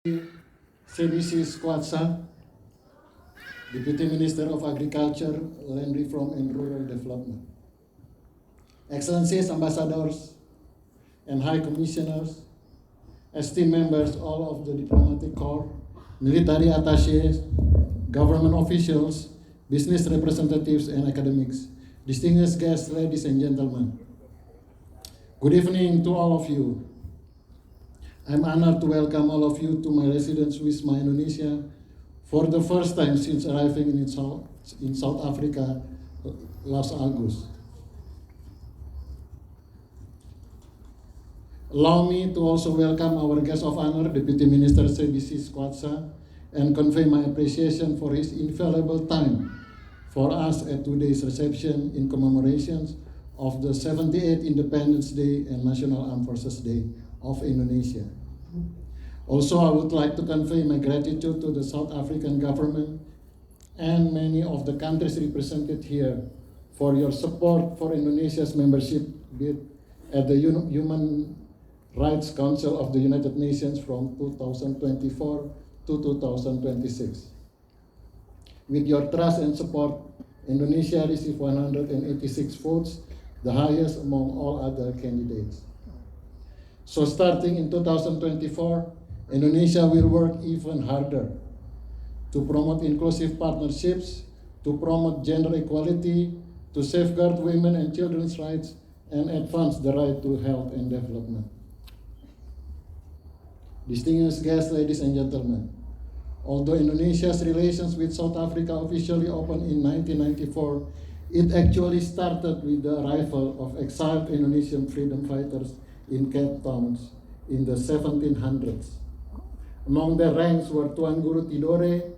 CBC Squatsa, Deputy Minister of Agriculture, Land Reform and Rural Development. Excellencies, Ambassadors, and High Commissioners, esteemed members, all of the diplomatic corps, military attaches, government officials, business representatives, and academics, distinguished guests, ladies and gentlemen. Good evening to all of you. I'm honored to welcome all of you to my residence Wisma Indonesia for the first time since arriving in South Africa last August. Allow me to also welcome our guest of honor, Deputy Minister CBC Squatsa, and convey my appreciation for his invaluable time for us at today's reception in commemorations of the 78th Independence Day and National Armed Forces Day of Indonesia. Also, I would like to convey my gratitude to the South African government and many of the countries represented here for your support for Indonesia's membership bid at the Human Rights Council of the United Nations from 2024 to 2026. With your trust and support, Indonesia received 186 votes, the highest among all other candidates. So starting in 2024, Indonesia will work even harder to promote inclusive partnerships, to promote gender equality, to safeguard women and children's rights, and advance the right to health and development. Distinguished guests, ladies and gentlemen, although Indonesia's relations with South Africa officially opened in 1994, it actually started with the arrival of exiled Indonesian freedom fighters in Cape Town in the 1700s. Among their ranks were Tuan Guru Tidore,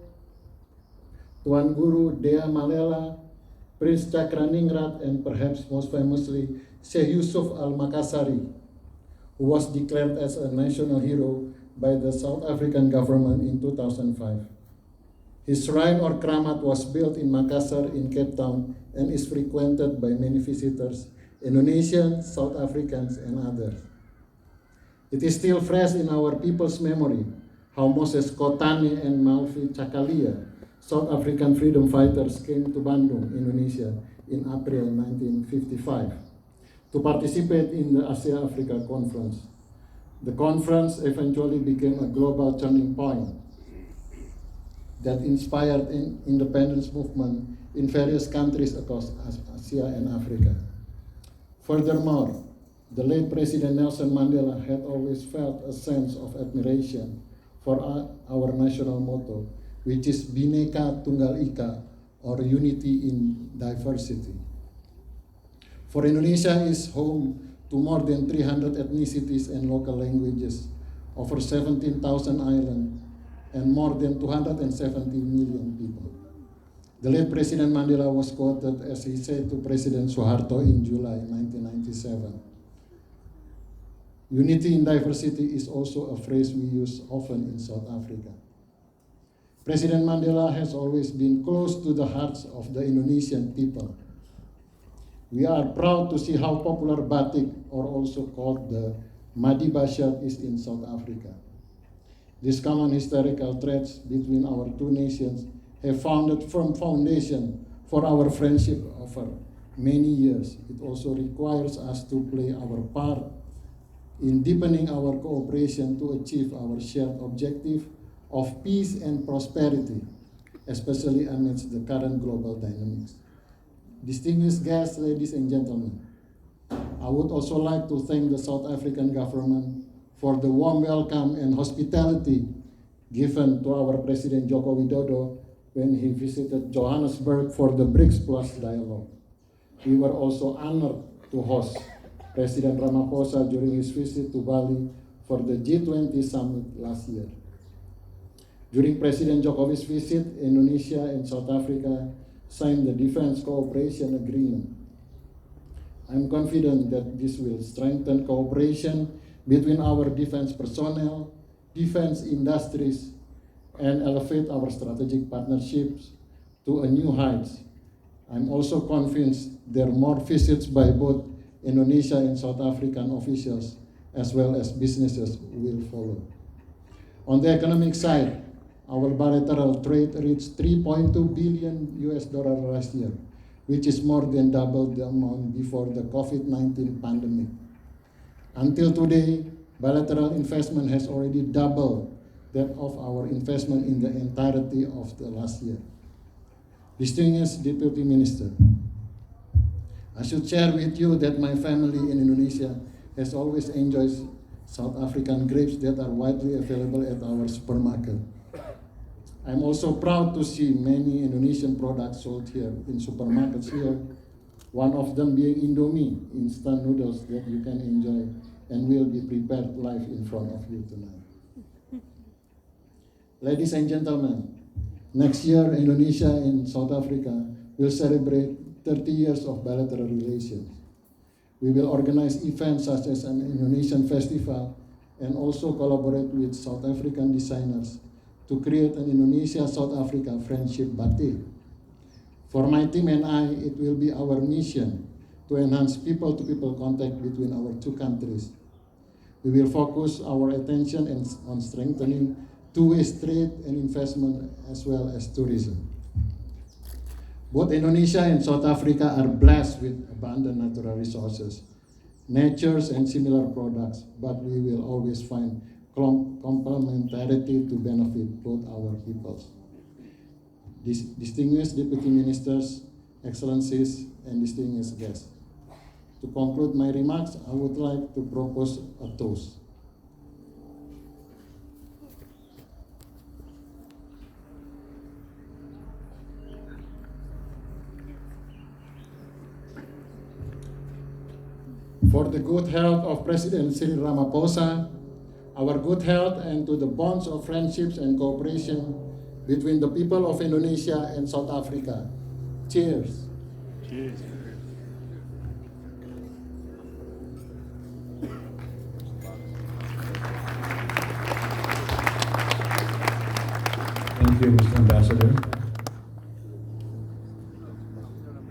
Tuan Guru Dea Malela, Prince Cakraningrat, and perhaps most famously, Sheikh Yusuf Al-Makassari, who was declared as a national hero by the South African government in 2005. His shrine or kramat was built in Makassar in Cape Town and is frequented by many visitors, Indonesians, South Africans, and others. It is still fresh in our people's memory how Moses Kotane and Malvi Cakalia, South African freedom fighters, came to Bandung, Indonesia in April 1955 to participate in the Asia-Africa Conference. The conference eventually became a global turning point that inspired an independence movement in various countries across Asia and Africa. Furthermore, the late President Nelson Mandela had always felt a sense of admiration for our national motto, which is Bhinneka Tunggal Ika, or unity in diversity. For Indonesia is home to more than 300 ethnicities and local languages, over 17,000 islands, and more than 270 million people. The late President Mandela was quoted as he said to President Suharto in July 1997. Unity in diversity is also a phrase we use often in South Africa. President Mandela has always been close to the hearts of the Indonesian people. We are proud to see how popular batik, or also called the Madiba shirt, is in South Africa. These common historical threads between our two nations have founded firm foundation for our friendship over many years. It also requires us to play our part in deepening our cooperation to achieve our shared objective of peace and prosperity, especially amidst the current global dynamics. Distinguished guests, ladies and gentlemen, I would also like to thank the South African government for the warm welcome and hospitality given to our President Joko Widodo when he visited Johannesburg for the BRICS Plus dialogue. We were also honored to host President Ramaphosa during his visit to Bali for the G20 summit last year. During President Jokowi's visit, Indonesia and South Africa signed the Defense Cooperation Agreement. I'm confident that this will strengthen cooperation between our defense personnel, defense industries, and elevate our strategic partnerships to a new heights. I'm also convinced there are more visits by both Indonesia and South African officials as well as businesses will follow. On the economic side, our bilateral trade reached 3.2 billion US dollar last year, which is more than double the amount before the COVID-19 pandemic. Until today, bilateral investment has already doubled that of our investment in the entirety of the last year. Distinguished Deputy Minister, I should share with you that my family in Indonesia has always enjoyed South African grapes that are widely available at our supermarket. I'm also proud to see many Indonesian products sold here in supermarkets here, one of them being Indomie, instant noodles that you can enjoy and will be prepared live in front of you tonight. Ladies and gentlemen, next year Indonesia and South Africa will celebrate 30 years of bilateral relations. We will organize events such as an Indonesian festival and also collaborate with South African designers to create an Indonesia-South Africa friendship batik. For my team and I, it will be our mission to enhance people-to-people contact between our two countries. We will focus our attention on strengthening two-way trade and investment as well as tourism. Both Indonesia and South Africa are blessed with abundant natural resources, natures and similar products, but we will always find complementarity to benefit both our peoples. Distinguished Deputy Ministers, Excellencies, and distinguished guests. To conclude my remarks, I would like to propose a toast. For the good health of President Cyril Ramaphosa, our good health, and to the bonds of friendships and cooperation between the people of Indonesia and South Africa. Cheers. Cheers. Thank you, Mr. Ambassador.